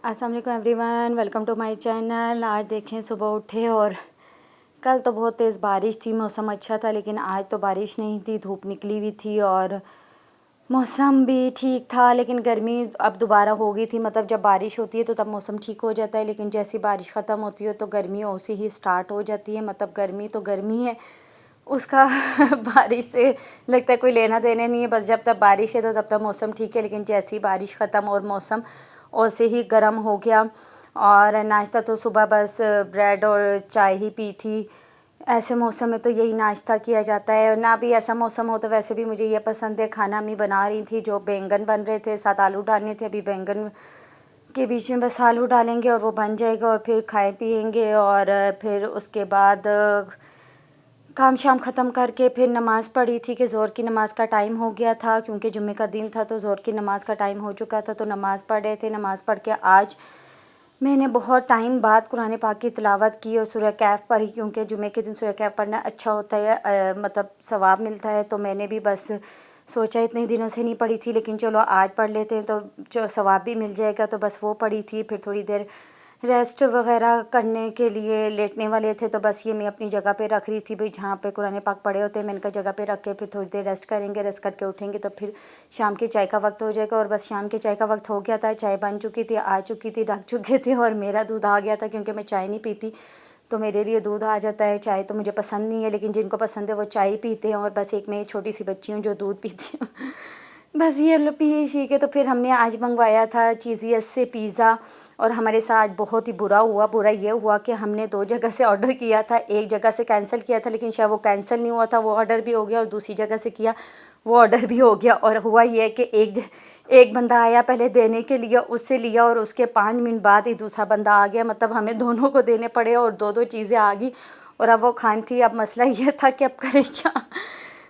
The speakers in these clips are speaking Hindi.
अस्सलाम वालेकुम everyone, welcome to my channel. आज देखें सुबह उठे और कल तो बहुत तेज़ बारिश थी। मौसम अच्छा था लेकिन आज तो बारिश नहीं थी, धूप निकली हुई थी और मौसम भी ठीक था। लेकिन गर्मी अब दोबारा हो गई थी। मतलब जब बारिश होती है तो तब मौसम ठीक हो जाता है, लेकिन जैसी बारिश ख़त्म होती है तो गर्मी उसी ही स्टार्ट हो जाती है। मतलब गर्मी तो गर्मी है उसका बारिश से लगता है कोई लेना देना नहीं है। बस जब तक बारिश है तो तब तक मौसम ठीक है, लेकिन जैसी बारिश ख़त्म और मौसम वैसे ही गर्म हो गया। और नाश्ता तो सुबह बस ब्रेड और चाय ही पी थी। ऐसे मौसम में तो यही नाश्ता किया जाता है। और ना भी ऐसा मौसम हो तो वैसे भी मुझे ये पसंद है। खाना अम्मी बना रही थी, जो बैंगन बन रहे थे, साथ आलू डालने थे। अभी बैंगन के बीच में बस आलू डालेंगे और वो बन जाएगा और फिर खाए पिएंगे। और फिर उसके बाद काम शाम ख़त्म करके फिर नमाज़ पढ़ी थी कि ज़ोहर की नमाज़ का टाइम हो गया था, क्योंकि जुम्मे का दिन था तो ज़ोहर की नमाज़ का टाइम हो चुका था। तो नमाज़ पढ़ रहे थे। नमाज़ पढ़ के आज मैंने बहुत टाइम बाद कुरान पाक की तिलावत की और सूरह कहफ़ पढ़ी, क्योंकि जुम्मे के दिन सूरह कहफ़ पढ़ना अच्छा होता है, मतलब सवाब मिलता है। तो मैंने भी बस सोचा इतने दिनों से नहीं पढ़ी थी, लेकिन चलो आज पढ़ लेते हैं तो जो सवाब भी मिल जाएगा। तो बस वो पढ़ी थी। फिर थोड़ी देर रेस्ट वगैरह करने के लिए लेटने वाले थे, तो बस ये मैं अपनी जगह पे रख रही थी भाई, जहाँ पे कुरान पाक पढ़े होते हैं। मैंने कहा जगह पे रख के फिर थोड़ी देर रेस्ट करेंगे, रेस्ट करके उठेंगे तो फिर शाम की चाय का वक्त हो जाएगा। और बस शाम की चाय का वक्त हो गया था। चाय बन चुकी थी, आ चुकी थी, ढक चुके थे और मेरा दूध आ गया था, क्योंकि मैं चाय नहीं पीती तो मेरे लिए दूध आ जाता है। चाय तो मुझे पसंद नहीं है, लेकिन जिनको पसंद है वो चाय पीते हैं। और बस एक मैं छोटी सी बच्ची हूँ जो दूध पीती हूँ। बस ये लो पिए शी के तो फिर हमने आज मंगवाया था चीज़ीएस से पिज़्ज़ा। और हमारे साथ बहुत ही बुरा हुआ। बुरा ये हुआ कि हमने 2 जगह से ऑर्डर किया था। एक जगह से कैंसिल किया था, लेकिन शायद वो कैंसिल नहीं हुआ था, वो ऑर्डर भी हो गया। और दूसरी जगह से किया, वो ऑर्डर भी हो गया। और हुआ ये कि एक बंदा आया पहले देने के लिए, उससे लिया और उसके 5 मिनट बाद ही दूसरा बंदा आ गया। मतलब हमें दोनों को देने पड़े और 2-2 चीज़ें आ गई। और अब वो खानी थी। अब मसला ये था कि अब करें क्या,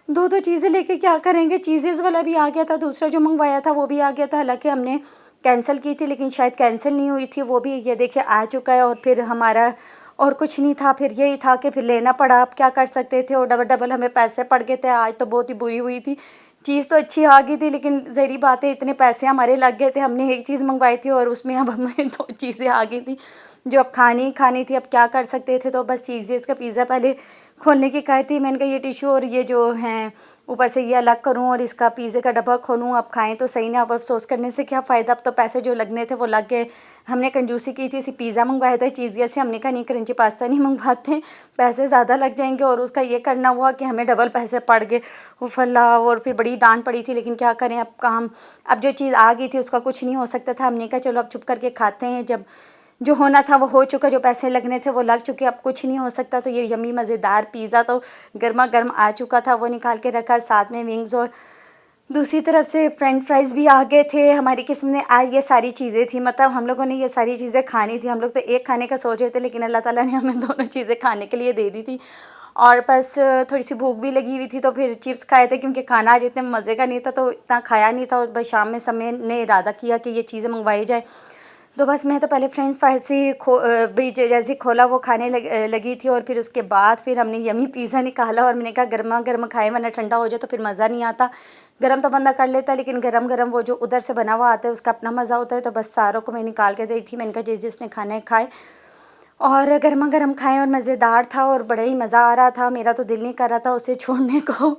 2-2 चीज़ें लेके क्या करेंगे। चीज़ेज़ वाला भी आ गया था, दूसरा जो मंगवाया था वो भी आ गया था। हालांकि हमने कैंसिल की थी, लेकिन शायद कैंसिल नहीं हुई थी, वो भी ये देखिए आ चुका है। और फिर हमारा और कुछ नहीं था, फिर यही था कि फिर लेना पड़ा। अब क्या कर सकते थे। और डबल डबल हमें पैसे पड़ गए थे। आज तो बहुत ही बुरी हुई थी। चीज़ तो अच्छी आ गई थी, लेकिन ज़ाहिर बात है इतने पैसे हमारे लग गए थे। हमने एक चीज़ मंगवाई थी और उसमें अब हमें 2 चीज़ें आ गई थी जो अब खानी ही खानी थी। अब क्या कर सकते थे। तो बस चीज़ेज़ का पिज़्ज़ा पहले खोलने की कही थी। मैंने कहा ये टिशू और ये जो हैं ऊपर से ये अलग करूं और इसका पिज़्ज़े का डब्बा खोलूं। अब खाएं तो सही ना, अब अफसोस करने से क्या फ़ायदा। अब तो पैसे जो लगने थे वो लग गए। हमने कंजूसी की थी, इसी पिज़्ज़ा मंगवाया था चीज़िया से। हमने कहा नहीं, क्रंची पास्ता नहीं मंगवाते, पैसे ज़्यादा लग जाएंगे। और उसका ये करना हुआ कि हमें डबल पैसे पड़ गए। उफल्ला, और फिर बड़ी डांट पड़ी थी, लेकिन क्या करें। अब काम, अब जो चीज़ आ गई थी उसका कुछ नहीं हो सकता था। हमने कहा चलो अब चुप करके खाते हैं। जब जो होना था वो हो चुका, जो पैसे लगने थे वो लग चुके, अब कुछ नहीं हो सकता। तो ये यम्मी मज़ेदार पिज़्ज़ा तो गर्मा गर्म आ चुका था, वो निकाल के रखा। साथ में विंग्स और दूसरी तरफ से फ्रेंच फ्राइज़ भी आ गए थे। हमारी किस्म ने आज ये सारी चीज़ें थी, मतलब हम लोगों ने ये सारी चीज़ें खानी थी। हम लोग तो एक खाने का सोच रहे थे, लेकिन अल्लाह ताला ने हमें दोनों चीज़ें खाने के लिए दे दी थी। और बस थोड़ी सी भूख भी लगी हुई थी, तो फिर चिप्स खाए थे, क्योंकि खाना आज इतने मज़े का नहीं था तो इतना खाया नहीं था। और बस शाम में समय ने इरादा किया कि ये चीज़ें मंगवाई जाए। तो बस मैं तो पहले फ्रेंच फ्राइज़ ही भी जैसे खोला वो खाने लगी थी। और फिर उसके बाद फिर हमने यमी पिज़्ज़ा निकाला और मैंने कहा गर्मा गर्म खाएं, वरना ठंडा हो जाए तो फिर मज़ा नहीं आता। गरम तो बंदा कर लेता है, लेकिन गरम गरम वो जो उधर से बना हुआ आता है उसका अपना मज़ा होता है। तो बस सारों को मैं निकाल के दी थी। मैंने कहा जिसने खाना है खाए, और गर्मा गर्म खाएं। और मज़ेदार था और बड़ा ही मज़ा आ रहा था। मेरा तो दिल नहीं कर रहा था उसे छोड़ने को।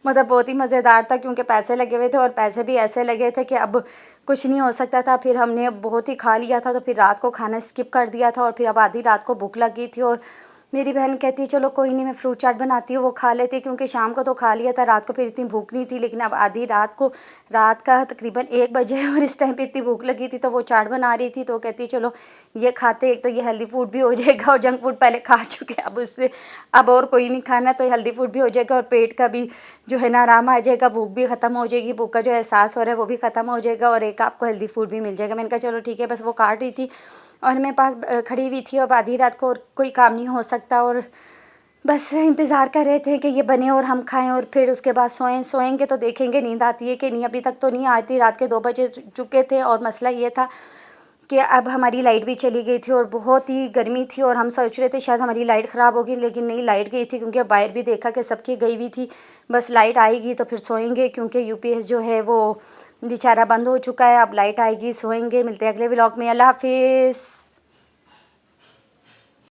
मतलब बहुत ही मज़ेदार था, क्योंकि पैसे लगे हुए थे और पैसे भी ऐसे लगे थे कि अब कुछ नहीं हो सकता था। फिर हमने बहुत ही खा लिया था, तो फिर रात को खाना स्किप कर दिया था। और फिर अब आधी रात को भूख लग गई थी और मेरी बहन कहती चलो कोई नहीं, मैं फ्रूट चाट बनाती हूँ, वो खा लेती, क्योंकि शाम को तो खा लिया था, रात को फिर इतनी भूख नहीं थी। लेकिन अब आधी रात को, रात का तकरीबन 1 बजे और इस टाइम पे इतनी भूख लगी थी, तो वो चाट बना रही थी। तो कहती चलो ये खाते, एक तो ये हेल्दी फूड भी हो जाएगा और जंक फूड पहले खा चुके हैं, अब उससे अब और कोई नहीं खाना, तो हेल्दी फूड भी हो जाएगा और पेट का भी जो है ना आराम आ जाएगा, भूख भी ख़त्म हो जाएगी, भूख का जो एहसास हो रहा है वो भी ख़त्म हो जाएगा और एक आपको हेल्दी फूड भी मिल जाएगा। मैंने कहा चलो ठीक है। बस वो काट रही थी और मेरे पास खड़ी हुई थी। अब आधी रात को और कोई काम नहीं हो सकता, और बस इंतज़ार कर रहे थे कि ये बने और हम खाएं और फिर उसके बाद सोएंगे तो देखेंगे नींद आती है कि नहीं। अभी तक तो नहीं आती, रात के 2 बजे चुके थे। और मसला ये था कि अब हमारी लाइट भी चली गई थी और बहुत ही गर्मी थी, और हम सोच रहे थे शायद हमारी लाइट ख़राब होगी, लेकिन नहीं, लाइट गई थी। क्योंकि बाहर भी देखा कि सबकी गई हुई थी। बस लाइट आएगी तो फिर सोएंगे, क्योंकि यूपीएस जो है वो बेचारा बंद हो चुका है। अब लाइट आएगी, सोएंगे। मिलते हैं अगले व्लॉग में। अल्लाह हाफिज़।